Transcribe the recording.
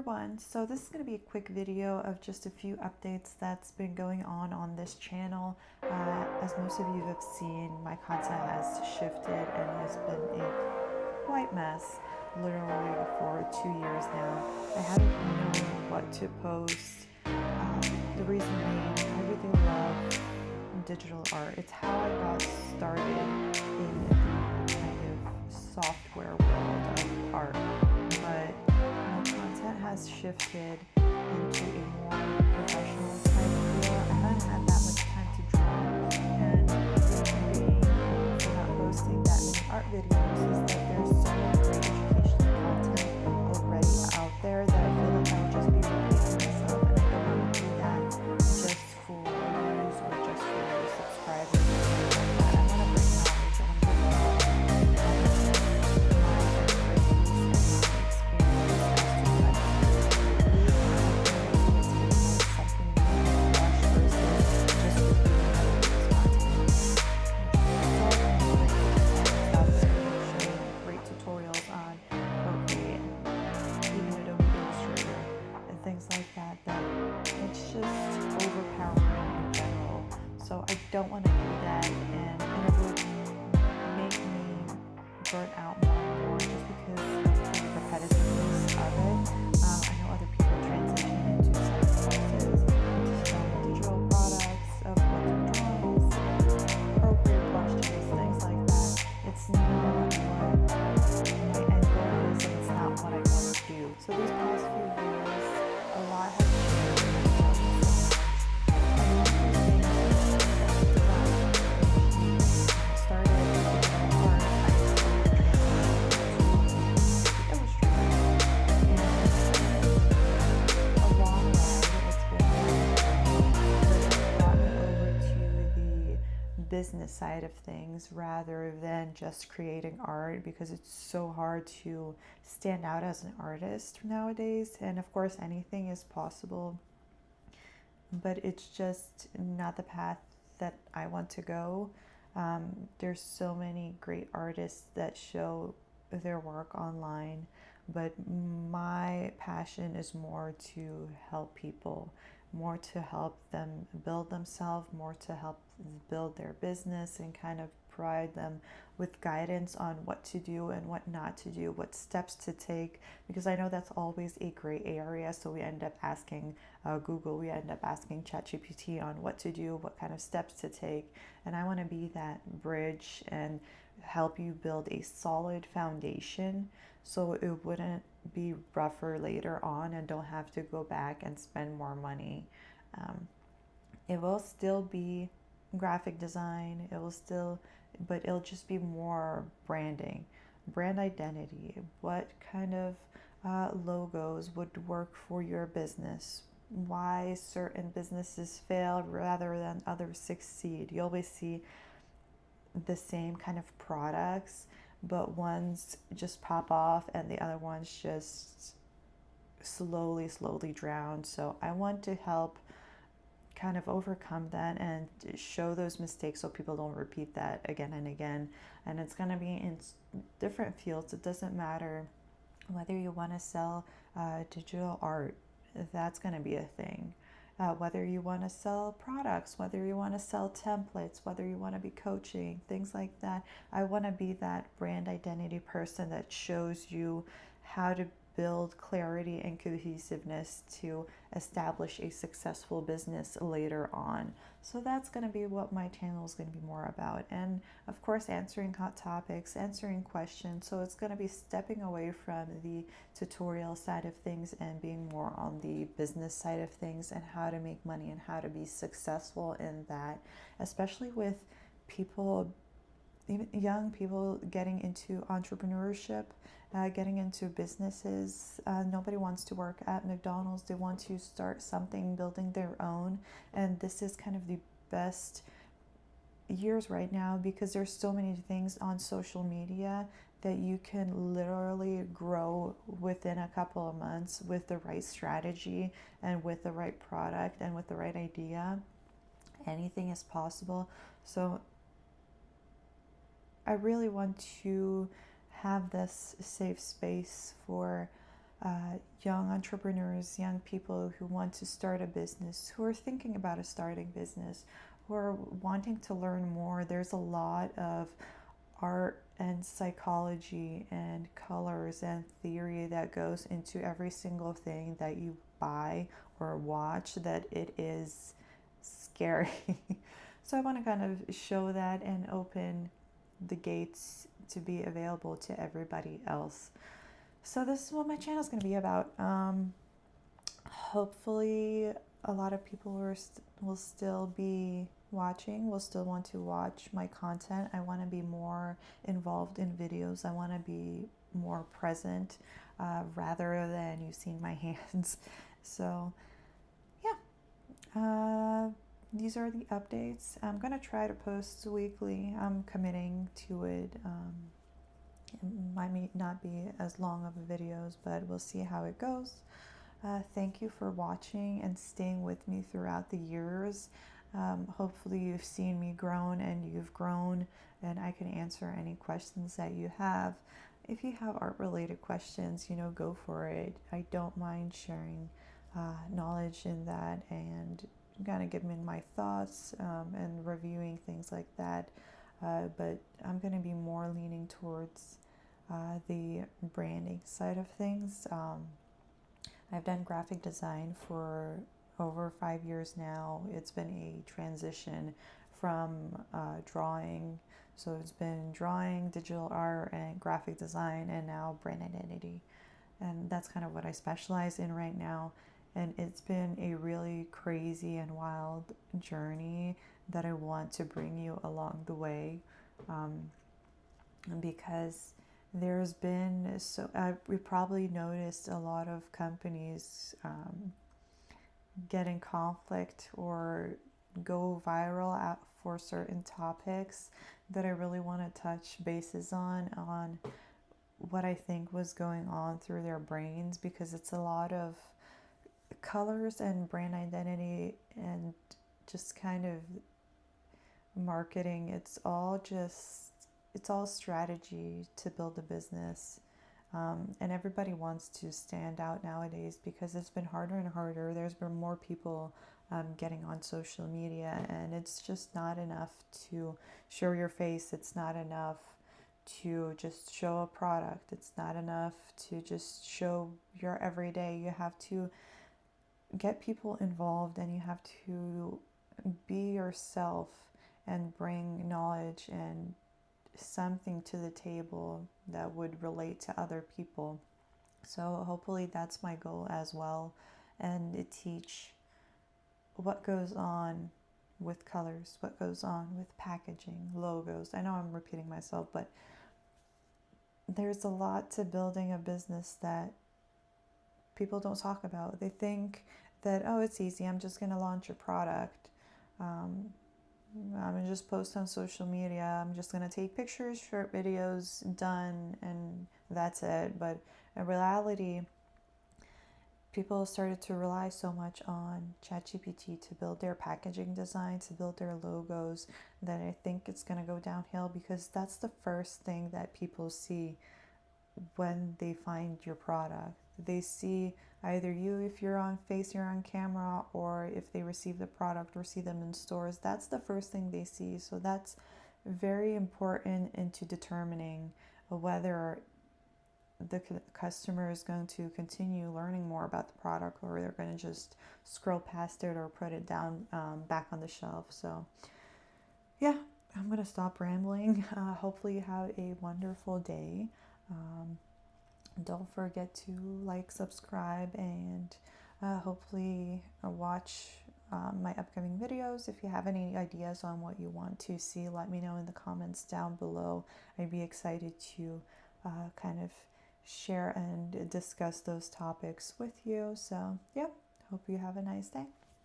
everyone. So this is going to be a quick video of just a few updates that's been going on this channel. As most of you have seen, my content has shifted and has been a quite mess literally for 2 years now. I haven't known what to post. The reason being, I really love digital art. It's how I got started in the kind of software world of art, but my content has shifted into a more professional type feel. I haven't had that much time to draw, and the reason being for not posting that many art videos is that there's so much great educational content already out there that I feel like I would just be repeating myself, and I don't want to do that just for views or just for subscribers. I want to bring knowledge. I want to bring my expertise and my experience as to what really something new, fresh versus just repeating content. Out there showing great tutorials on Procreate, even Adobe Illustrator, and things like that. That it's just overpowering in general. So I don't want to do that, and it would make me burn out more and more just because of the repetitiveness of it. I know other people transition into some courses, into some digital products of what they're drawing, appropriate brush strokes, things like that. It's not what my end goal is, and it's not what I want to do. So these past few years, a lot has changed, and I've grown so much. And one of those things is design. Started with digital art. I started transitioning to Illustrator, and a long ride. It's been but it brought me over to the business side of things rather than just creating art, because it's so hard to stand out as an artist nowadays. And of course, anything is possible, but it's just not the path that I want to go. There's so many great artists that show their work online, but my passion is more to help people, more to help them build themselves, more to help build their business, and kind of provide them with guidance on what to do and what not to do, what steps to take, because I know that's always a gray area. So we end up asking Google, we end up asking ChatGPT on what to do, what kind of steps to take, and I want to be that bridge and help you build a solid foundation so it wouldn't be rougher later on and don't have to go back and spend more money. It will still be graphic design, but it'll just be more branding, brand identity. What kind of logos would work for your business? Why certain businesses fail rather than others succeed? You always see the same kind of products, but ones just pop off and the other ones just slowly drown. So I want to help kind of overcome that and show those mistakes so people don't repeat that again and again. And it's going to be in different fields. It doesn't matter whether you want to sell digital art, that's going to be a thing. Whether you want to sell products, whether you want to sell templates, whether you want to be coaching, things like that. I want to be that brand identity person that shows you how to build clarity and cohesiveness to establish a successful business later on. So that's going to be what my channel is going to be more about. And of course, answering hot topics, answering questions. So it's going to be stepping away from the tutorial side of things and being more on the business side of things and how to make money and how to be successful in that, especially with people, even young people, getting into entrepreneurship, getting into businesses. Nobody wants to work at McDonald's. They want to start something, building their own. And this is kind of the best years right now because there's so many things on social media that you can literally grow within a couple of months with the right strategy and with the right product and with the right idea. Anything is possible. So I really want to have this safe space for young entrepreneurs, young people who want to start a business, who are thinking about a starting business, who are wanting to learn more. There's a lot of art and psychology and colors and theory that goes into every single thing that you buy or watch, that it is scary. So I want to kind of show that and open the gates to be available to everybody else. So this is what my channel is going to be about. Hopefully a lot of people will still be watching, will still want to watch my content. I want to be more involved in videos. I want to be more present rather than you seeing my hands. So yeah, these are the updates. I'm going to try to post weekly. I'm committing to it. It might not be as long of a videos, but we'll see how it goes. Thank you for watching and staying with me throughout the years. Hopefully you've seen me grown and you've grown, and I can answer any questions that you have. If you have art related questions, go for it. I don't mind sharing knowledge in that and kind of giving my thoughts and reviewing things like that. But I'm going to be more leaning towards the branding side of things. I've done graphic design for over 5 years now. It's been a transition from drawing. So it's been drawing, digital art, and graphic design, and now brand identity. And that's kind of what I specialize in right now. And it's been a really crazy and wild journey that I want to bring you along the way. Because there's been, we probably noticed a lot of companies get in conflict or go viral for certain topics that I really want to touch bases on what I think was going on through their brains, because it's a lot of colors and brand identity and just kind of marketing. It's all strategy to build a business. And everybody wants to stand out nowadays because it's been harder and harder. There's been more people getting on social media, and it's just not enough to show your face. It's not enough to just show a product. It's not enough to just show your everyday. You have to get people involved, and you have to be yourself and bring knowledge and something to the table that would relate to other people. So hopefully that's my goal as well, and to teach what goes on with colors, what goes on with packaging, logos. I know I'm repeating myself, but there's a lot to building a business that people don't talk about. They think that, oh, it's easy, I'm just going to launch a product. I'm going to just post on social media. I'm just going to take pictures, short videos, done, and that's it. But in reality, people started to rely so much on ChatGPT to build their packaging design, to build their logos, that I think it's going to go downhill, because that's the first thing that people see when they find your product. They see either you, if you're on camera, or if they receive the product or see them in stores. That's the first thing they see. So that's very important into determining whether the customer is going to continue learning more about the product, or they're going to just scroll past it or put it down back on the shelf. So yeah, I'm going to stop rambling. Hopefully you have a wonderful day. Don't forget to like, subscribe, and hopefully watch my upcoming videos. If you have any ideas on what you want to see, let me know in the comments down below. I'd be excited to kind of share and discuss those topics with you. So yeah, hope you have a nice day.